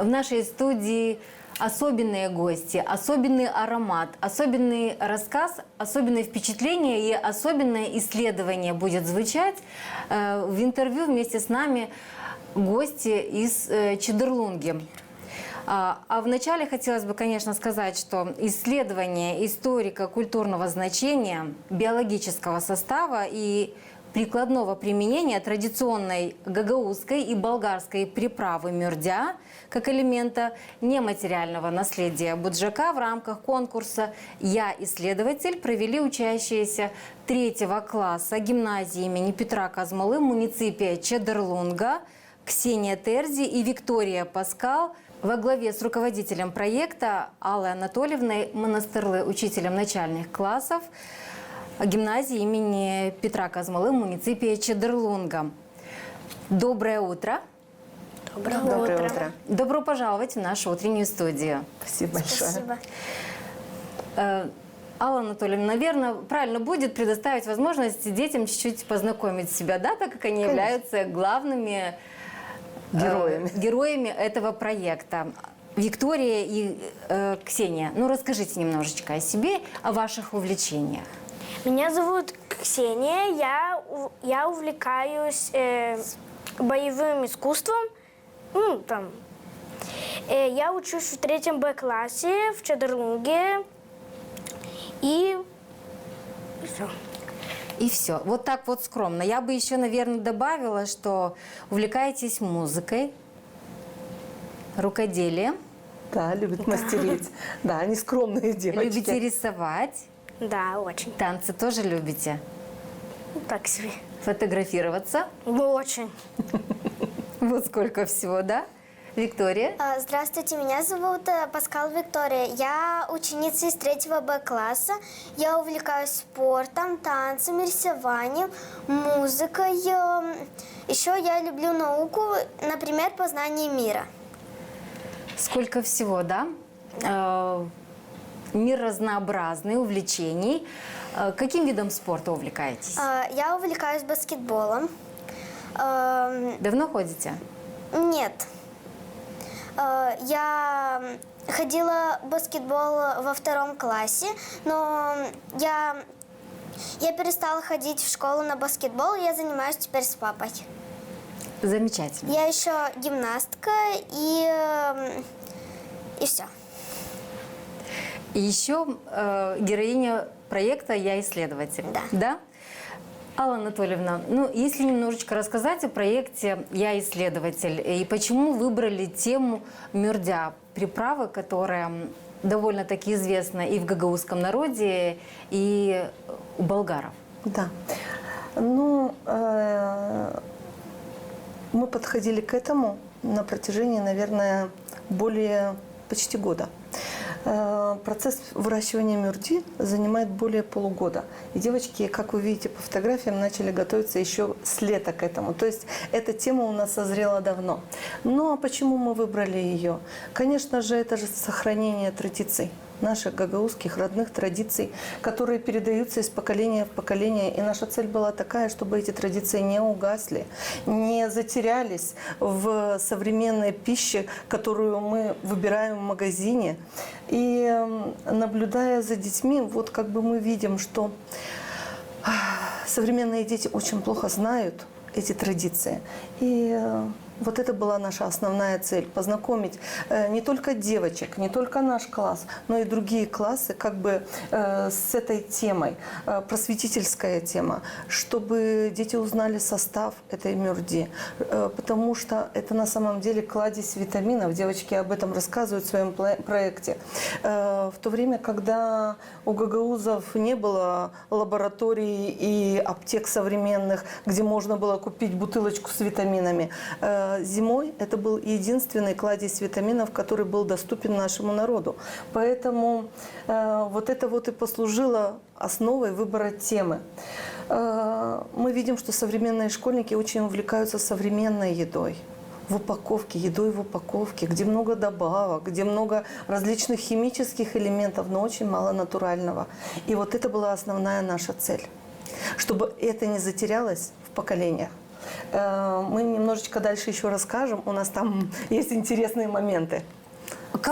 в нашей студии особенные гости, особенный аромат, особенный рассказ, особенное впечатление и особенное исследование будет звучать. В интервью вместе с нами гости из Чедерлунги. А вначале хотелось бы, конечно, сказать, что исследование историко-культурного значения биологического состава и прикладного применения традиционной гагаузской и болгарской приправы мюрдя как элемента нематериального наследия Буджака в рамках конкурса «Я исследователь» провели учащиеся 3-го класса гимназии имени Петра Казмалы муниципия Чедерлунга Ксения Терзи и Виктория Паскал во главе с руководителем проекта Аллой Анатольевной Монастырлы, учителем начальных классов гимназии имени Петра Казмалы муниципия Чедерлунга. Доброе утро. Доброе утро. Добро пожаловать в нашу утреннюю студию. Спасибо большое. Спасибо. Алла Анатольевна, наверное, правильно будет предоставить возможность детям чуть-чуть познакомить себя, да, так как они являются главными героями этого проекта. Виктория и Ксения, ну расскажите немножечко о себе, о ваших увлечениях. Меня зовут Ксения, я увлекаюсь боевым искусством. Я учусь в 3 Б-классе в Чедерлунге. И все. И все. Вот так вот скромно. Я бы еще, наверное, добавила, что увлекаетесь музыкой, рукоделием. Да, любят мастерить. Да, они скромные девочки. Любите рисовать. Да, очень. Танцы тоже любите. Так себе. Фотографироваться. Очень. Вот сколько всего, да? Виктория. Здравствуйте, меня зовут Паскал Виктория. Я ученица из 3 Б-класса. Я увлекаюсь спортом, танцами, рисованием, музыкой. Еще я люблю науку, например, познание мира. Сколько всего, да? Мир разнообразный, увлечений. Каким видом спорта увлекаетесь? Я увлекаюсь баскетболом. Давно ходите? Нет. Я ходила в баскетбол во 2 классе, но я перестала ходить в школу на баскетбол, и я занимаюсь теперь с папой. Замечательно. Я еще гимнастка и все. И еще героиня проекта «Я исследователь». Да. Да? Алла Анатольевна, ну, если немножечко рассказать о проекте «Я исследователь» и почему выбрали тему мюрдя, приправы, которая довольно-таки известна и в гагаузском народе, и у болгаров. Да. Ну, мы подходили к этому на протяжении, наверное, более почти года. Процесс выращивания мюрди занимает более полугода. И девочки, как вы видите по фотографиям, начали готовиться еще с лета к этому. То есть эта тема у нас созрела давно. Ну а почему мы выбрали ее? Конечно же, это же сохранение традиций, наших гагаузских родных традиций, которые передаются из поколения в поколение. И наша цель была такая, чтобы эти традиции не угасли, не затерялись в современной пище, которую мы выбираем в магазине. И наблюдая за детьми, вот как бы мы видим, что современные дети очень плохо знают эти традиции. И вот это была наша основная цель – познакомить не только девочек, не только наш класс, но и другие классы как бы с этой темой, просветительская тема, чтобы дети узнали состав этой мюрди, потому что это на самом деле кладезь витаминов. Девочки об этом рассказывают в своем проекте. В то время, когда у гагаузов не было лабораторий и аптек современных, где можно было купить бутылочку с витаминами, зимой это был единственный кладезь витаминов, который был доступен нашему народу. Поэтому вот это вот и послужило основой выбора темы. Мы видим, что современные школьники очень увлекаются современной едой. В упаковке, едой в упаковке, где много добавок, где много различных химических элементов, но очень мало натурального. И вот это была основная наша цель. Чтобы это не затерялось в поколениях. Мы немножечко дальше еще расскажем. У нас там есть интересные моменты.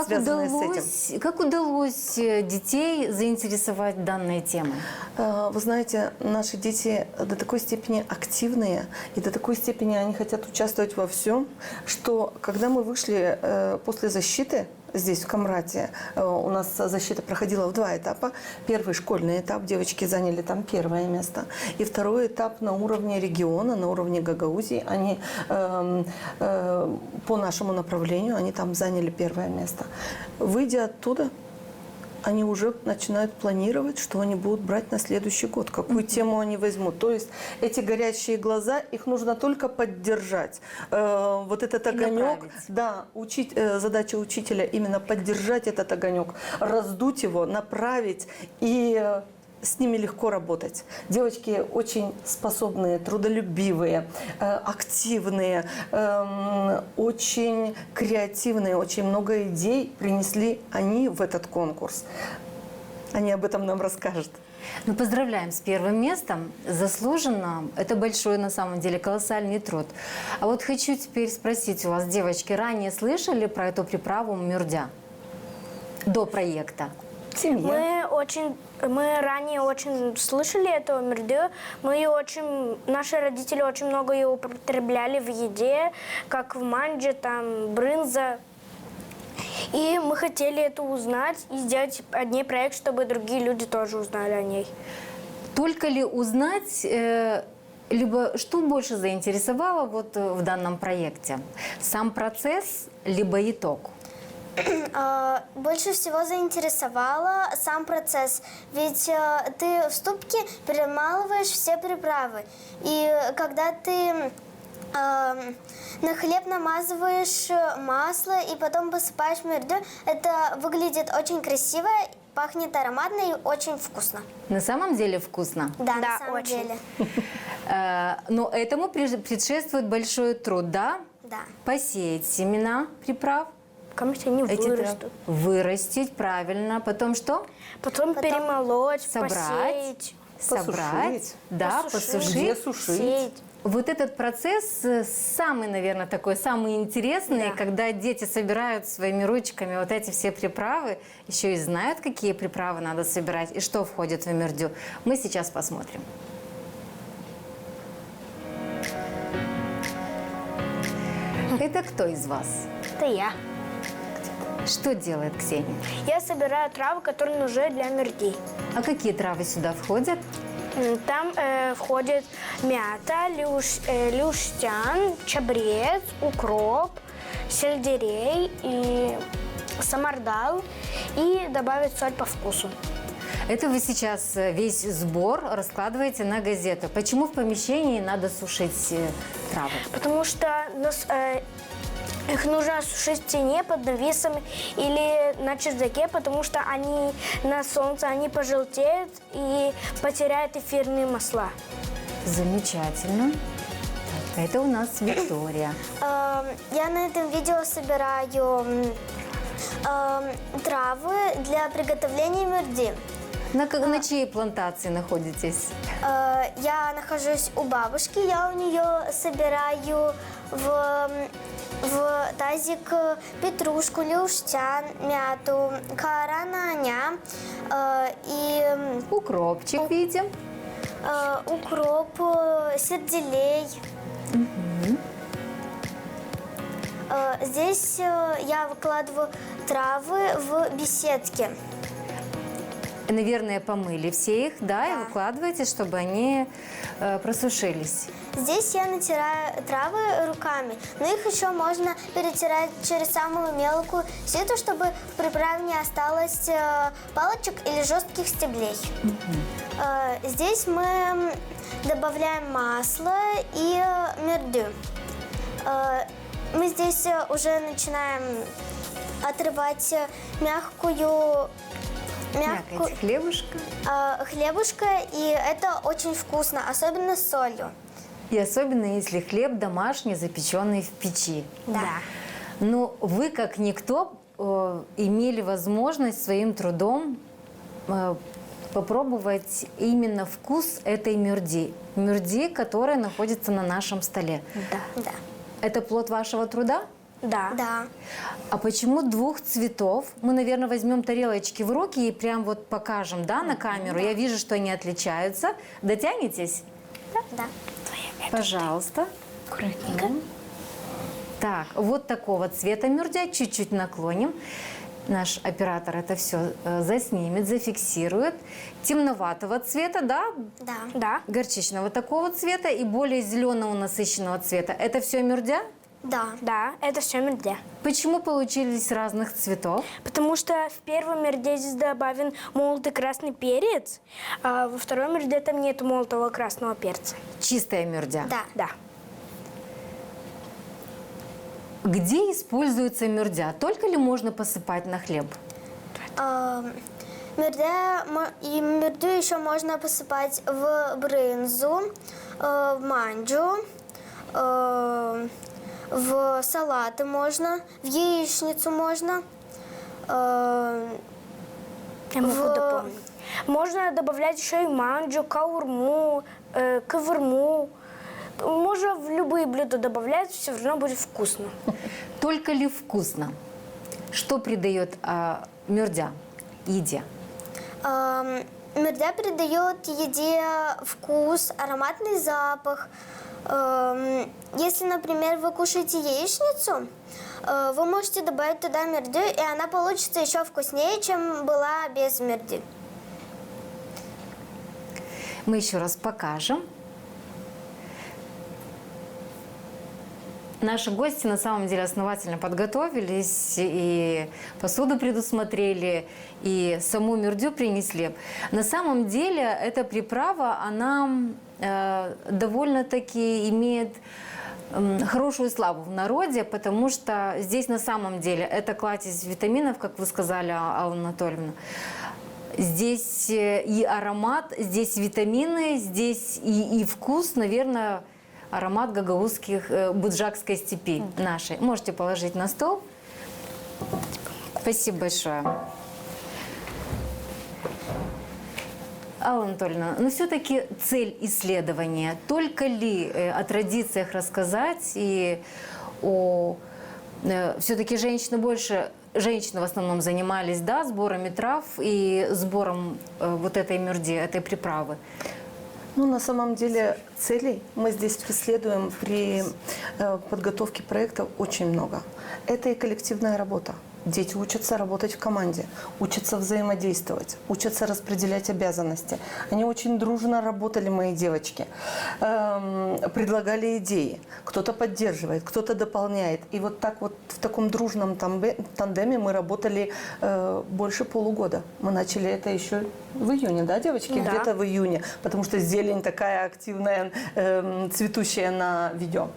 связанные с этим. Как удалось детей заинтересовать данной темой? Вы знаете, наши дети до такой степени активные, и до такой степени они хотят участвовать во всем, что когда мы вышли после защиты, здесь, в Камрате, у нас защита проходила в 2 этапа. Первый школьный этап, девочки заняли там 1 место. И второй этап на уровне региона, на уровне Гагаузии. Они по нашему направлению, они там заняли 1 место. Выйдя оттуда, они уже начинают планировать, что они будут брать на следующий год, какую тему они возьмут. То есть эти горящие глаза, их нужно только поддержать. Вот этот огонек, да, задача учителя именно поддержать этот огонек, раздуть его, направить, и с ними легко работать. Девочки очень способные, трудолюбивые, активные, очень креативные, очень много идей принесли они в этот конкурс. Они об этом нам расскажут. Ну, поздравляем с 1 местом. Заслуженно. Это большой, на самом деле, колоссальный труд. А вот хочу теперь спросить у вас, девочки, ранее слышали про эту приправу мюрдя? До проекта? Семья. Мы ранее очень слышали этого мюрдю. Наши родители очень много ее употребляли в еде, как в манджи, там, брынза. И мы хотели это узнать и сделать один проект, чтобы другие люди тоже узнали о ней. Только ли узнать, либо что больше заинтересовало вот в данном проекте? Сам процесс, либо итог? Больше всего заинтересовало сам процесс. Ведь ты в ступке перемалываешь все приправы. И когда ты на хлеб намазываешь масло и потом посыпаешь мюрдю, это выглядит очень красиво, пахнет ароматно и очень вкусно. На самом деле вкусно? Да, Да, на самом очень. деле. Но этому предшествует большой труд, да? Да. Посеять семена приправ. Конечно, они Эти вырастут. вырастить, правильно. Потом что? Потом перемолоть, Собрать. посеять. Собрать, да, посушить. Где сушить? Сеять. Вот этот процесс самый, наверное, такой, самый интересный, Да. когда дети собирают своими ручками вот эти все приправы, еще и знают, какие приправы надо собирать и что входит в мюрдю. Мы сейчас посмотрим. Это кто из вас? Это я. Что делает Ксения? Я собираю травы, которые нужны для мюрдей. А какие травы сюда входят? Там входит мята, люштян, чабрец, укроп, сельдерей и самардал. И добавить соль по вкусу. Это вы сейчас весь сбор раскладываете на газету. Почему в помещении надо сушить травы? Потому что их нужно сушить в тени под навесом или на чердаке, потому что они на солнце они пожелтеют и потеряют эфирные масла. Замечательно. Это у нас Виктория. Я на этом видео собираю травы для приготовления мюрди. На чьей плантации находитесь? Я нахожусь у бабушки, я у нее собираю в тазик петрушку, люштян, мяту, карананя и Укропчик видим. укроп, сельдерей. Здесь я выкладываю травы в беседки. Наверное, помыли все их, да, и выкладываете, чтобы они просушились. Здесь я натираю травы руками, но их еще можно перетирать через самую мелкую сету, чтобы в приправе не осталось палочек или жестких стеблей. Здесь мы добавляем масло и мюрдю. Мы здесь уже начинаем отрывать мягкую Хлебушка. хлебушка, и это очень вкусно, особенно с солью. И особенно, если хлеб домашний, запеченный в печи. Да. Но вы, как никто, имели возможность своим трудом попробовать именно вкус этой мюрди. Мюрди, которая находится на нашем столе. Да. Это плод вашего труда? Да. Да. А почему двух цветов? Мы, наверное, возьмем тарелочки в руки и прям вот покажем, да, на камеру. Я вижу, что они отличаются. Дотянетесь? Да. Пожалуйста. Аккуратненько. Так, вот такого цвета мюрдя. Чуть-чуть наклоним. Наш оператор это все заснимет, зафиксирует. Темноватого цвета, да? Да. Да. Горчичного такого цвета и более зеленого насыщенного цвета. Это все мюрдя? Да. Да, это все мирде. Почему получились разных цветов? Потому что в первом мирде здесь добавлен молотый красный перец, а во втором мирде там нет молотого красного перца. Чистая мюрдя. Да. Да. Где используется мюрдя? Только ли можно посыпать на хлеб? Мюрдю еще можно посыпать в брынзу, в манджу, в салаты можно, в яичницу можно. Я могу дополнить. Можно добавлять еще и манджу, каурму, кавырму. Можно в любые блюда добавлять, все равно будет вкусно. Только ли вкусно? Что придает мюрдя еде? Мюрдя придает еде вкус, ароматный запах. Если, например, вы кушаете яичницу, вы можете добавить туда мюрдю, и она получится еще вкуснее, чем была без мюрди. Мы еще раз покажем. Наши гости на самом деле основательно подготовились, и посуду предусмотрели, и саму мюрдю принесли. На самом деле эта приправа, она довольно-таки имеет хорошую славу в народе, потому что здесь на самом деле это кладезь витаминов, как вы сказали, Алла Анатольевна. Здесь и аромат, здесь витамины, здесь и вкус, наверное, аромат гагаузских, буджакской степи нашей. Можете положить на стол. Спасибо большое. Алла Анатольевна, но все-таки цель исследования, только ли о традициях рассказать и о... Все-таки женщины в основном занимались, да, сборами трав и сбором вот этой мюрди, этой приправы. Ну, на самом деле целей мы здесь преследуем при подготовке проекта очень много. Это и коллективная работа. Дети учатся работать в команде, учатся взаимодействовать, учатся распределять обязанности. Они очень дружно работали, мои девочки. Предлагали идеи. Кто-то поддерживает, кто-то дополняет. И вот так вот в таком дружном тандеме мы работали больше полугода. Мы начали это еще в июне, да, девочки? Да. Где-то в июне, потому что зелень такая активная, цветущая на видео.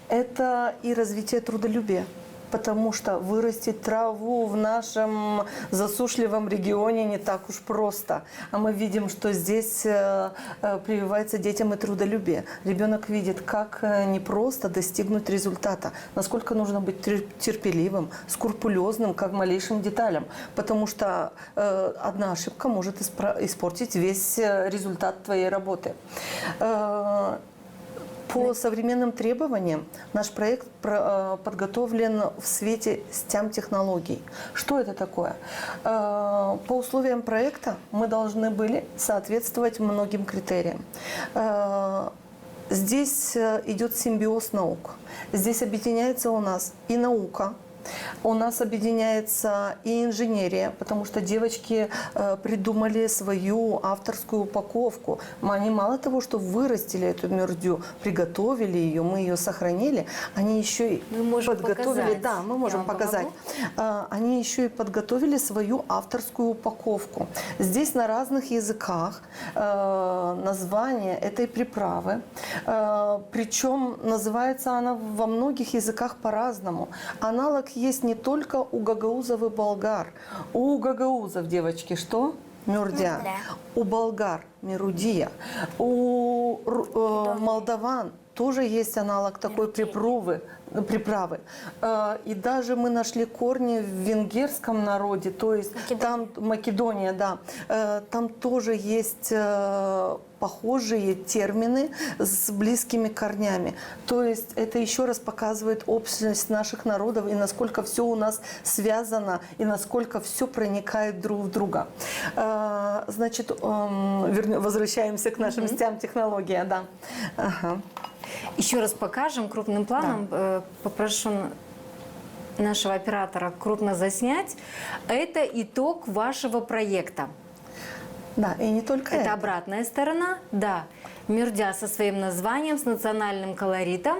Это и развитие трудолюбия. Потому что вырастить траву в нашем засушливом регионе не так уж просто. А мы видим, что здесь прививается детям и трудолюбие. Ребенок видит, как непросто достигнуть результата, насколько нужно быть терпеливым, скрупулезным к малейшим деталям. Потому что одна ошибка может испортить весь результат твоей работы. По современным требованиям наш проект подготовлен в свете STEM-технологий. Что это такое? По условиям проекта мы должны были соответствовать многим критериям. Здесь идет симбиоз наук. Здесь объединяется у нас и наука, у нас объединяется и инженерия, потому что девочки придумали свою авторскую упаковку. Они мало того, что вырастили эту мюрдю, приготовили ее, мы ее сохранили, они еще и подготовили. Показать. Да, мы можем показать. Они еще и подготовили свою авторскую упаковку. Здесь на разных языках название этой приправы. Причем называется она во многих языках по-разному. Аналог есть не только у гагаузов и болгар. У гагаузов, девочки, что? Мюрдя. У болгар – мирудия. У молдаван тоже есть аналог такой приправы. И даже мы нашли корни в венгерском народе, то есть там Македония, да, там тоже есть похожие термины с близкими корнями. То есть это еще раз показывает общность наших народов и насколько все у нас связано и насколько все проникает друг в друга. Значит, возвращаемся к нашим STEM-технологиям, да. Ага. Еще раз покажем крупным планом. Попрошу нашего оператора крупно заснять. Это итог вашего проекта. Да, и не только Это это. обратная сторона. Да. Мюрдя со своим названием, с национальным колоритом.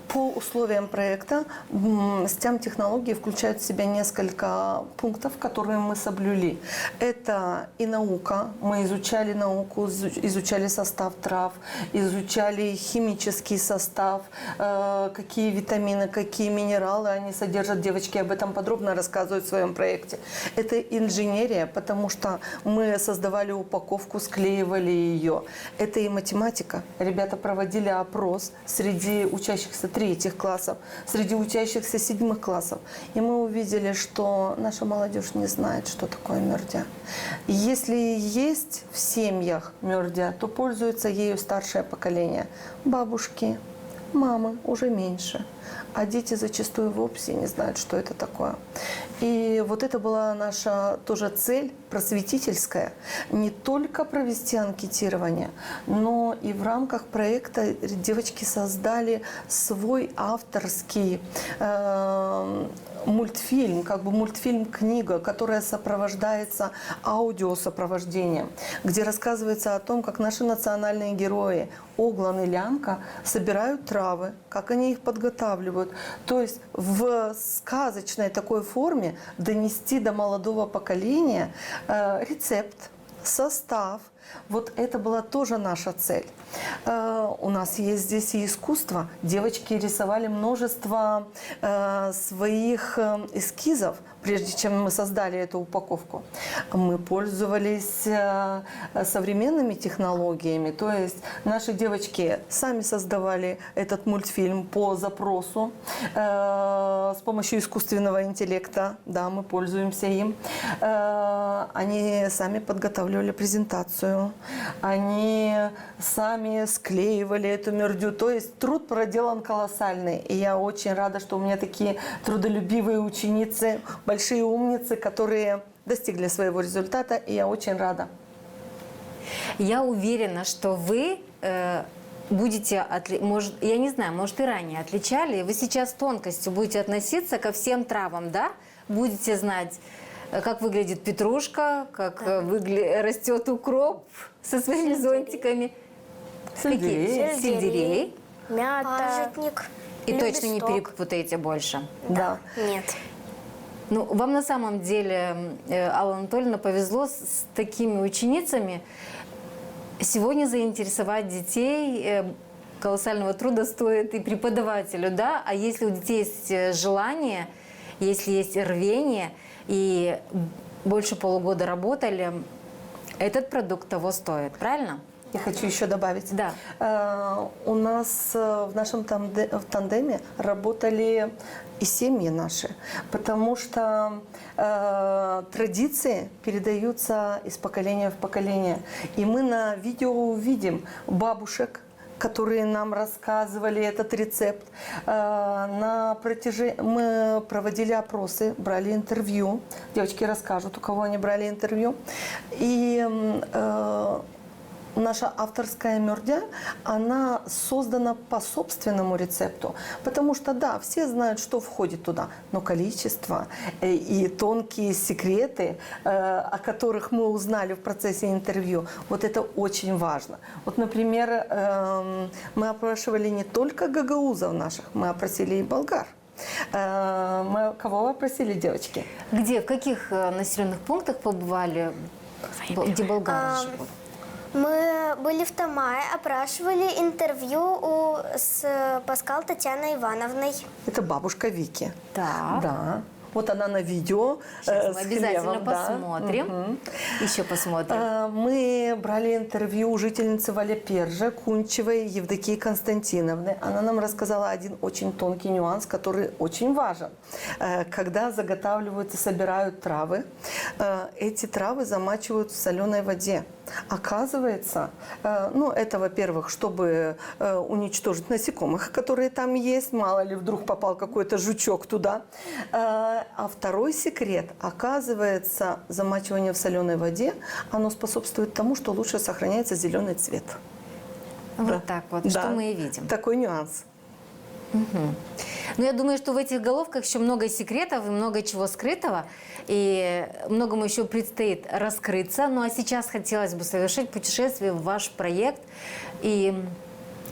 По условиям проекта STEM-технологии включают в себя несколько пунктов, которые мы соблюли. Это и наука. Мы изучали науку, изучали состав трав, изучали химический состав, какие витамины, какие минералы они содержат. Девочки об этом подробно рассказывают в своем проекте. Это инженерия, потому что мы создавали упаковку, склеивали ее. Это и математика. Ребята проводили опрос среди учащихся 3 классов, среди учащихся 7 классов. И мы увидели, что наша молодежь не знает, что такое мюрдя. Если есть в семьях мюрдя, то пользуется ею старшее поколение. Бабушки, мамы уже меньше. А дети зачастую вовсе не знают, что это такое. И вот это была наша тоже цель просветительская. Не только провести анкетирование, но и в рамках проекта девочки создали свой авторский мультфильм, как бы мультфильм-книга, которая сопровождается аудиосопровождением, где рассказывается о том, как наши национальные герои Оглан и Лянка собирают травы, как они их подготавливают. То есть в сказочной такой форме донести до молодого поколения рецепт, состав. Вот это была тоже наша цель. У нас есть здесь и искусство. Девочки рисовали множество своих эскизов, прежде чем мы создали эту упаковку. Мы пользовались современными технологиями. То есть наши девочки сами создавали этот мультфильм по запросу с помощью искусственного интеллекта. Да, мы пользуемся им. Они сами подготавливали презентацию. Они сами склеивали эту мюрдю. То есть труд проделан колоссальный. И я очень рада, что у меня такие трудолюбивые ученицы, большие умницы, которые достигли своего результата. И я очень рада. Я уверена, что вы будете, может, я не знаю, может и ранее отличали, вы сейчас с тонкостью будете относиться ко всем травам, да? Будете знать, как выглядит петрушка, как растет укроп со своими зонтиками. Сельдерей. Сельдерей. Мята. Пажитник. И точно не Лепесток. перепутаете больше. Да. Нет. Ну, вам на самом деле, Алла Анатольевна, повезло с такими ученицами. Сегодня заинтересовать детей колоссального труда стоит и преподавателю, да? А если у детей есть желание, если есть рвение, и больше полугода работали, этот продукт того стоит, правильно? Я хочу еще добавить. Да. У нас в нашем тандеме работали и семьи наши, потому что традиции передаются из поколения в поколение. И мы на видео увидим бабушек, которые нам рассказывали этот рецепт. Мы проводили опросы, брали интервью. Девочки расскажут, у кого они брали интервью. И наша авторская мюрдя, она создана по собственному рецепту. Потому что, да, все знают, что входит туда. Но количество и тонкие секреты, о которых мы узнали в процессе интервью, вот это очень важно. Вот, например, мы опрашивали не только гагаузов наших, мы опросили и болгар. Мы кого опросили, девочки? Где, в каких населенных пунктах побывали, где болгары живут? Мы были в Тамае, опрашивали интервью с Паскал Татьяной Ивановной. Это бабушка Вики. Так. Да. Вот она на видео. Сейчас мы с обязательно хлебом, да. посмотрим. Еще посмотрим. Мы брали интервью у жительницы Валяпержа Кунчевой Евдокии Константиновны. Она нам рассказала один очень тонкий нюанс, который очень важен. Когда заготавливают и собирают травы, эти травы замачивают в соленой воде. Оказывается, ну, это, во-первых, чтобы уничтожить насекомых, которые там есть, мало ли вдруг попал какой-то жучок туда. А второй секрет, оказывается, замачивание в соленой воде, оно способствует тому, что лучше сохраняется зеленый цвет. Вот Да. так вот, Да. что мы и видим. Такой нюанс. Но я думаю, что в этих головках еще много секретов и много чего скрытого. И многому еще предстоит раскрыться. Ну а сейчас хотелось бы совершить путешествие в ваш проект и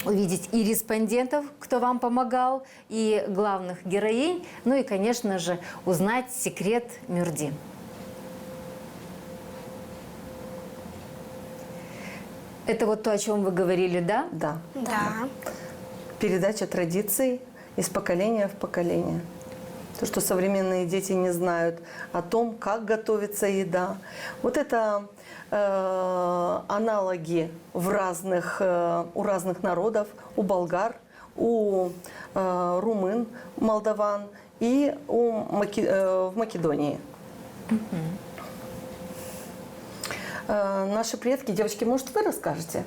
увидеть и респондентов, кто вам помогал, и главных героинь. Ну и, конечно же, узнать секрет Мюрди. Это вот то, о чем вы говорили, да? Да. Да. Передача традиций из поколения в поколение. То, что современные дети не знают о том, как готовится еда. Вот это аналоги у разных народов, у болгар, у румын, молдаван и в Македонии. Наши предки, девочки, может, вы расскажете?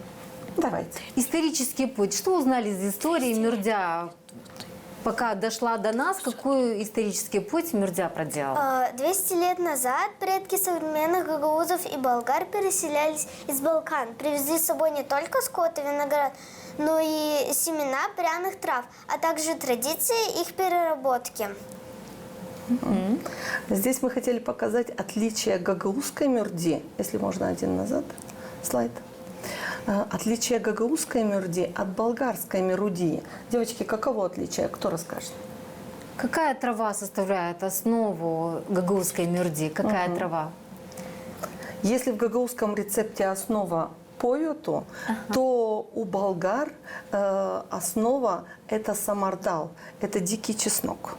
Давайте. Исторический путь. Что узнали из истории Мюрдя? Пока дошла до нас, какой исторический путь Мюрдя проделала? 200 лет назад предки современных гагаузов и болгар переселялись из Балкан. Привезли с собой не только скот и виноград, но и семена пряных трав, а также традиции их переработки. Здесь мы хотели показать отличие гагаузской мюрди, если можно один назад, слайд. Отличие гагаузской мюрди от болгарской мюрди. Девочки, каково отличие? Кто расскажет? Какая трава составляет основу гагаузской Мюрди? Какая трава? Если в гагаузском рецепте основа пойоту, то у болгар основа это самардал, это дикий чеснок.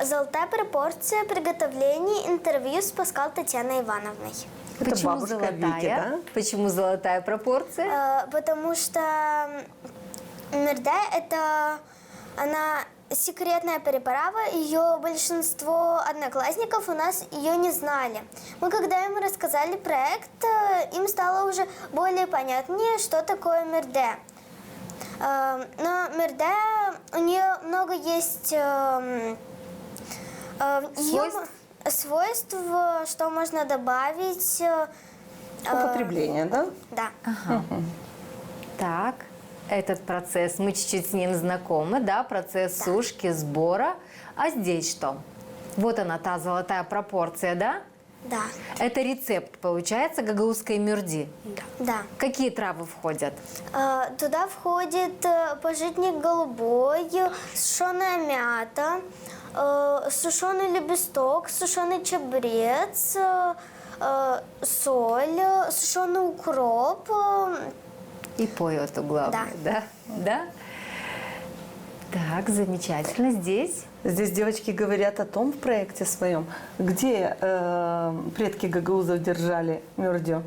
Золотая пропорция приготовления. Интервью с Паскал Татьяной Ивановной. Это Почему бабушка золотая? Вики, да? Почему золотая пропорция? Потому что мюрда – это она секретная приправа, ее большинство одноклассников у нас ее не знали. Мы, когда им рассказали проект, им стало уже более понятнее, что такое мюрда. Но мюрда, у нее много есть свойств, что можно добавить. Употребление, да? Да. Так, этот процесс, мы чуть-чуть с ним знакомы, да, процесс сушки, сбора. А здесь что? Вот она, та золотая пропорция, да? Да. Это рецепт, получается, гагаузской Мюрди. Да. Какие травы входят? Туда входит пажитник голубой, сушеная мята, сушеный лепесток, сушеный чабрец, соль, сушеный укроп. И пойоту, главное, да? Да? Так, замечательно. Здесь? Здесь девочки говорят о том в проекте своем, где предки гагаузов держали мюрдю.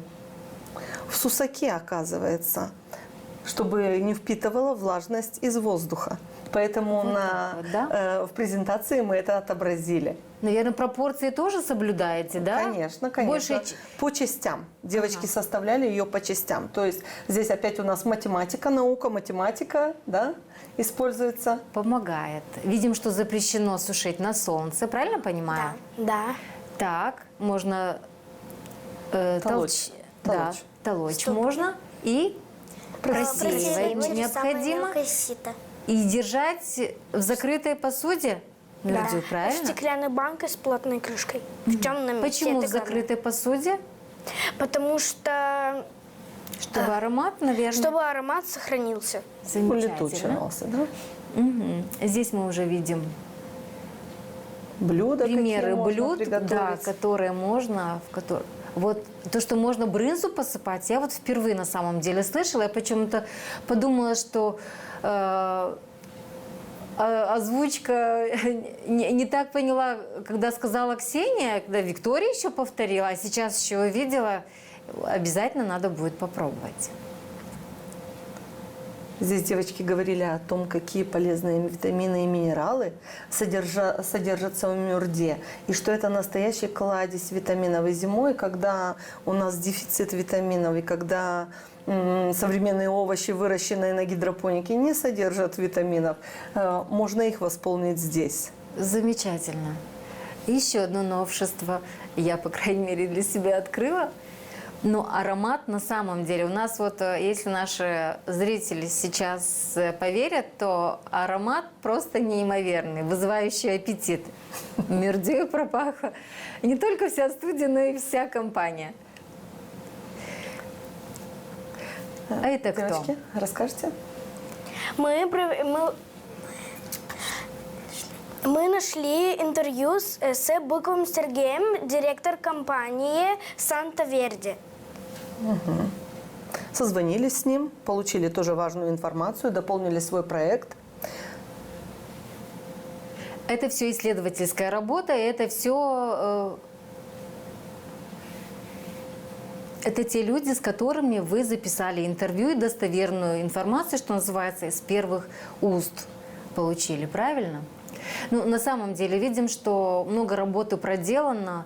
В сусаке, оказывается, чтобы не впитывала влажность из воздуха. Поэтому Вот так вот, да? в презентации мы это отобразили. Наверное, пропорции тоже соблюдаете, да? Конечно, конечно. Больше... По частям. Девочки составляли ее по частям. То есть здесь опять у нас математика, наука, математика, да, используется. Помогает. Видим, что запрещено сушить на солнце, правильно понимаю? Да. Так, можно Толочь. Да, толочь можно. И просеивать необходимо. Мелкое сито. И держать в закрытой посуде мюрдю, В правильно? стеклянной банке с плотной крышкой. В темном месте. Почему в это главное. закрытой посуде? Потому что Чтобы аромат, наверное, чтобы аромат сохранился. замечательно. Улетучивался, да? Мгм. Здесь мы уже видим Блюда, примеры какие можно блюд, да, приготовить. которые можно, вот то, что можно брынзу посыпать, я вот впервые на самом деле слышала. Я почему-то подумала, что озвучка не так поняла, когда сказала Ксения, когда Виктория еще повторила, а сейчас еще увидела. Обязательно надо будет попробовать. Здесь девочки говорили о том, какие полезные витамины и минералы содержатся в мюрде, и что это настоящий кладезь витаминов. И зимой, когда у нас дефицит витаминов, и когда современные овощи, выращенные на гидропонике, не содержат витаминов, можно их восполнить здесь. Замечательно. Еще одно новшество я, по крайней мере, для себя открыла. Но аромат на самом деле, у нас вот, если наши зрители сейчас поверят, то аромат просто неимоверный, вызывающий аппетит. Мирдею пропахло не только вся студия, но и вся компания. А это кто? Девочки, расскажите. Мы нашли интервью с Быковым Сергеем, директор компании «Санта Верди». Созвонились с ним, получили тоже важную информацию, дополнили свой проект. Это все исследовательская работа, и это все... Это те люди, с которыми вы записали интервью и достоверную информацию, что называется, из первых уст получили, правильно? Ну, на самом деле видим, что много работы проделано,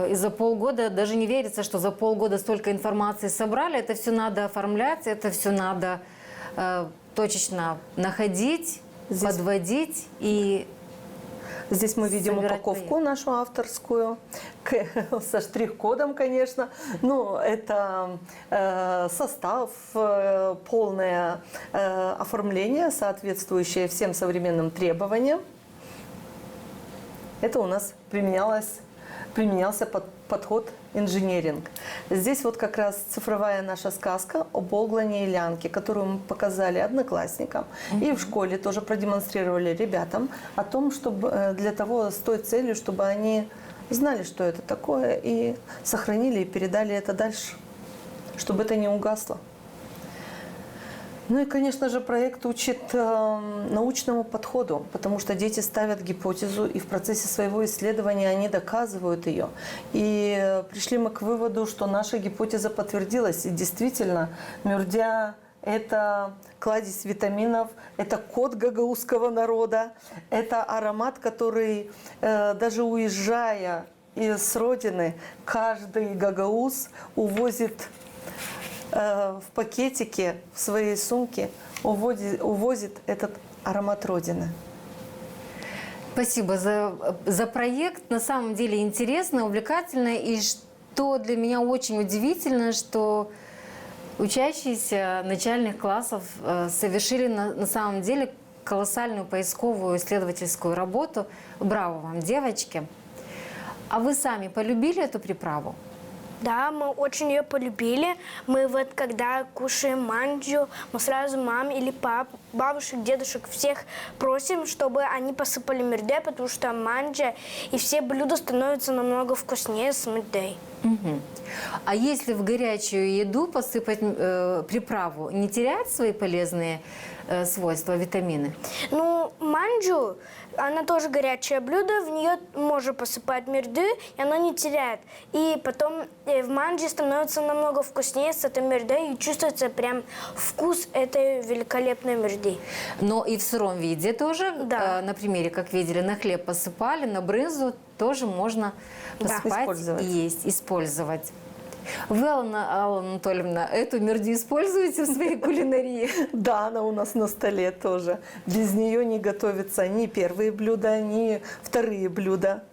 и за полгода даже не верится, что за полгода столько информации собрали. Это все надо оформлять, это все надо точечно находить, подводить и... Здесь мы видим собирать упаковку проект. нашу авторскую, со штрих-кодом, конечно. Ну, это состав, полное оформление, соответствующее всем современным требованиям. Это у нас применялся подход инженеринг. Здесь вот как раз цифровая наша сказка об Оглане и Лянке, которую мы показали одноклассникам и в школе тоже продемонстрировали ребятам о том, чтобы для того, с той целью, чтобы они знали, что это такое, и сохранили и передали это дальше, чтобы это не угасло. Ну и, конечно же, проект учит научному подходу, потому что дети ставят гипотезу, и в процессе своего исследования они доказывают ее. И пришли мы к выводу, что наша гипотеза подтвердилась. И действительно, мюрдя – это кладезь витаминов, это код гагаузского народа, это аромат, который, даже уезжая с родины, каждый гагауз увозит в пакетике, в своей сумке, увозит этот аромат Родины. Спасибо за проект. На самом деле интересно, увлекательно. И что для меня очень удивительно, что учащиеся начальных классов совершили на самом деле колоссальную поисковую исследовательскую работу. Браво вам, девочки! А вы сами полюбили эту приправу? Да, мы очень ее полюбили. Мы вот когда кушаем манджу, мы сразу мам или пап, бабушек, дедушек всех просим, чтобы они посыпали мирдей, потому что манджа и все блюда становятся намного вкуснее с мирдей. Угу. А если в горячую еду посыпать приправу, не теряет свои полезные свойства, витамины? Ну, манджу, она тоже горячее блюдо, в нее можно посыпать мирды, и она не теряет. И потом в манджи становится намного вкуснее с этой мирдой, и чувствуется прям вкус этой великолепной мирды. Но и в сыром виде тоже, Да. на примере, как видели, на хлеб посыпали, на брынзу тоже можно посыпать и есть, использовать. Вы, Алла Анатольевна, эту мирду используете в своей кулинарии? Да, она у нас на столе тоже. Без нее не готовятся ни первые блюда, ни вторые блюда.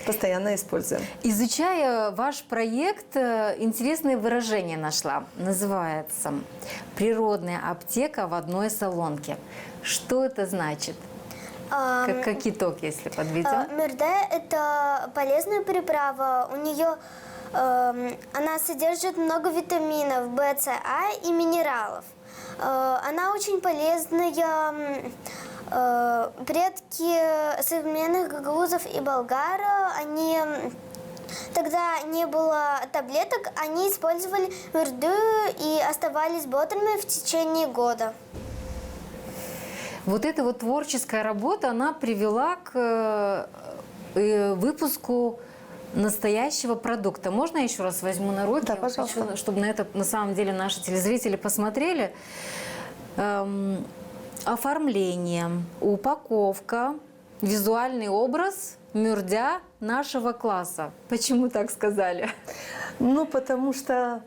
Постоянно используем. Изучая ваш проект, интересное выражение нашла. Называется «Природная аптека в одной солонке». Что это значит? Как итог, если подведем? Мирдея – это полезная приправа. У нее она содержит много витаминов В, С, А и минералов. Она очень полезная. Предки современных гагаузов и болгар, они тогда не было таблеток, они использовали мирду и оставались бодрыми в течение года. Вот эта вот творческая работа, она привела к выпуску настоящего продукта. Можно я еще раз возьму на руки? Да, Я пожалуйста. хочу, чтобы на это на самом деле наши телезрители посмотрели. Оформление, упаковка, визуальный образ Мюрдя нашего класса. Почему так сказали? Ну, потому что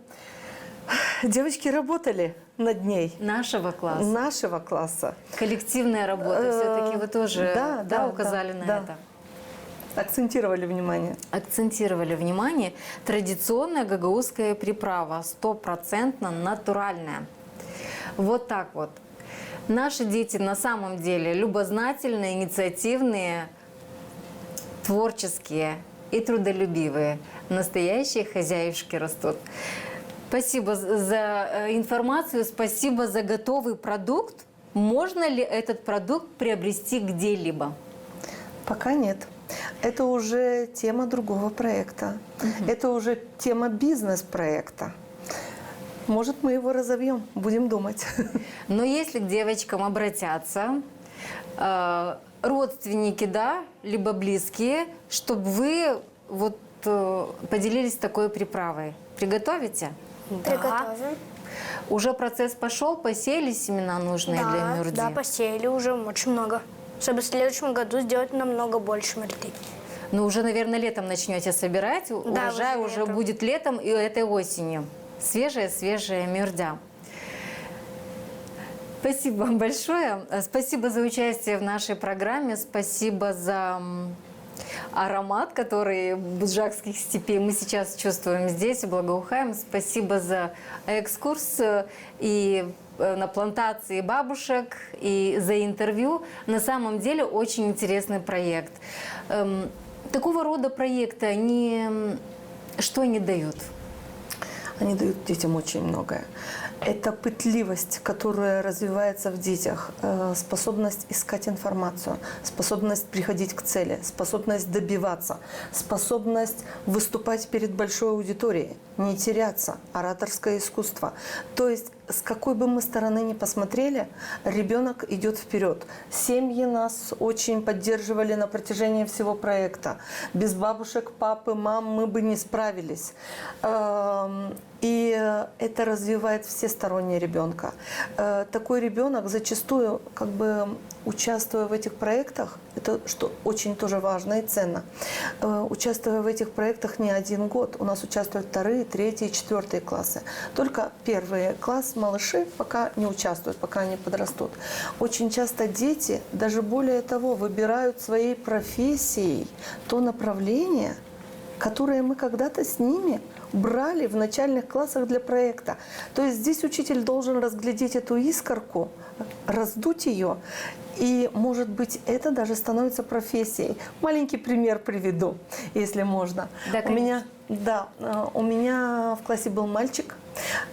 девочки работали над ней. Нашего класса. Нашего класса. Коллективная работа. Все-таки вы тоже указали на это. Акцентировали внимание. Акцентировали внимание. Традиционная гагаузская приправа, 100% натуральная. Вот так вот. Наши дети на самом деле любознательные, инициативные, творческие и трудолюбивые. Настоящие хозяюшки растут. Спасибо за информацию, спасибо за готовый продукт. Можно ли этот продукт приобрести где-либо? Пока нет. Это уже тема другого проекта. Это уже тема бизнес-проекта. Может, мы его разовьем, будем думать. Но если к девочкам обратятся, родственники, да, либо близкие, чтобы вы вот поделились такой приправой, приготовите? Приготовим. Уже процесс пошел, посеяли семена нужные для мюрди? Да, посеяли уже очень много. Чтобы в следующем году сделать намного больше мюрди. Ну, уже, наверное, летом начнете собирать. Урожай уже летом. будет летом и этой осенью. Свежая мюрдя. Спасибо вам большое. Спасибо за участие в нашей программе. Спасибо за аромат, который буджакских степей мы сейчас чувствуем здесь, и благоухаем. Спасибо за экскурс и на плантации бабушек, и за интервью. На самом деле очень интересный проект. Такого рода проекты, они что они дают? Они дают детям очень многое. Это пытливость, которая развивается в детях, способность искать информацию, способность приходить к цели, способность добиваться, способность выступать перед большой аудиторией, не теряться, ораторское искусство. То есть с какой бы мы стороны ни посмотрели, ребенок идет вперед. Семьи нас очень поддерживали на протяжении всего проекта. Без бабушек, папы, мам мы бы не справились. И это развивает всесторонне ребенка. Такой ребенок зачастую, как бы участвуя в этих проектах, это что очень тоже важно и ценно, участвуя в этих проектах не один год, у нас участвуют 2, 3, 4 классы. Только первый класс, малыши, пока не участвуют, пока они подрастут. Очень часто дети, даже более того, выбирают своей профессией то направление, которые мы когда-то с ними брали в начальных классах для проекта. То есть здесь учитель должен разглядеть эту искорку, раздуть ее, и, может быть, это даже становится профессией. Маленький пример приведу, если можно. Да, у меня в классе был мальчик.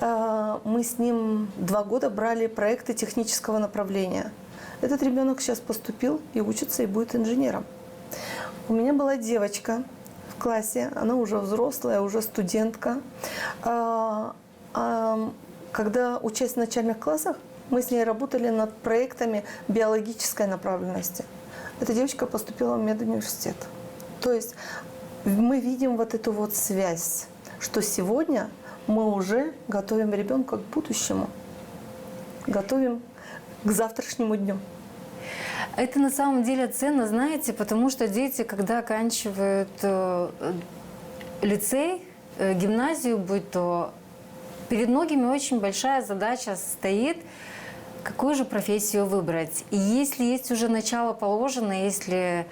Мы с ним 2 года брали проекты технического направления. Этот ребенок сейчас поступил и учится, и будет инженером. У меня была девочка в классе, она уже взрослая, уже студентка. Когда учась в начальных классах, мы с ней работали над проектами биологической направленности. Эта девочка поступила в медуниверситет. То есть мы видим вот эту вот связь, что сегодня мы уже готовим ребенка к будущему, готовим к завтрашнему дню. Это на самом деле ценно, знаете, потому что дети, когда оканчивают лицей, гимназию, будь то, перед многими очень большая задача стоит, какую же профессию выбрать. И если есть уже начало положено, если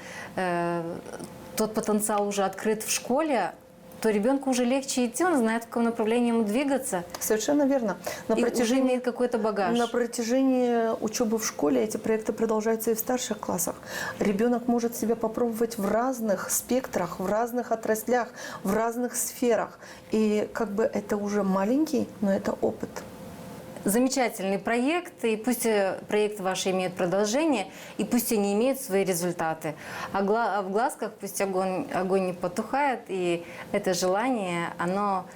тот потенциал уже открыт в школе, то ребенку уже легче идти, он знает, в каком направлении ему двигаться. Совершенно верно. Уже имеет какой-то багаж. На протяжении учебы в школе эти проекты продолжаются и в старших классах. Ребенок может себя попробовать в разных спектрах, в разных отраслях, в разных сферах. И как бы это уже маленький, но это опыт. Замечательный проект, и пусть проекты ваши имеют продолжение, и пусть они имеют свои результаты. А в глазках пусть огонь не потухает, и это желание, оно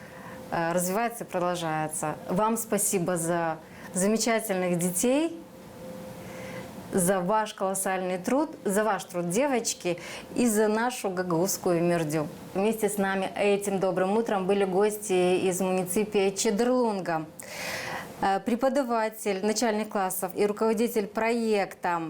развивается и продолжается. Вам спасибо за замечательных детей. за ваш колоссальный труд, за ваш труд, девочки, и за нашу гагаузскую мирдю. Вместе с нами этим добрым утром были гости из муниципия Чедерлунга. Преподаватель начальных классов и руководитель проекта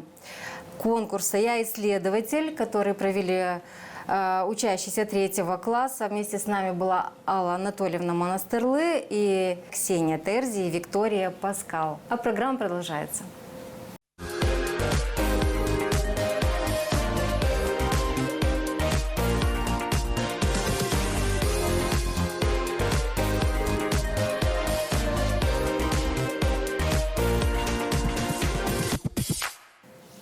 конкурса «Я исследователь», который провели учащиеся 3 класса. Вместе с нами была Алла Анатольевна Монастырлы и Ксения Терзи и Виктория Паскал. А программа продолжается.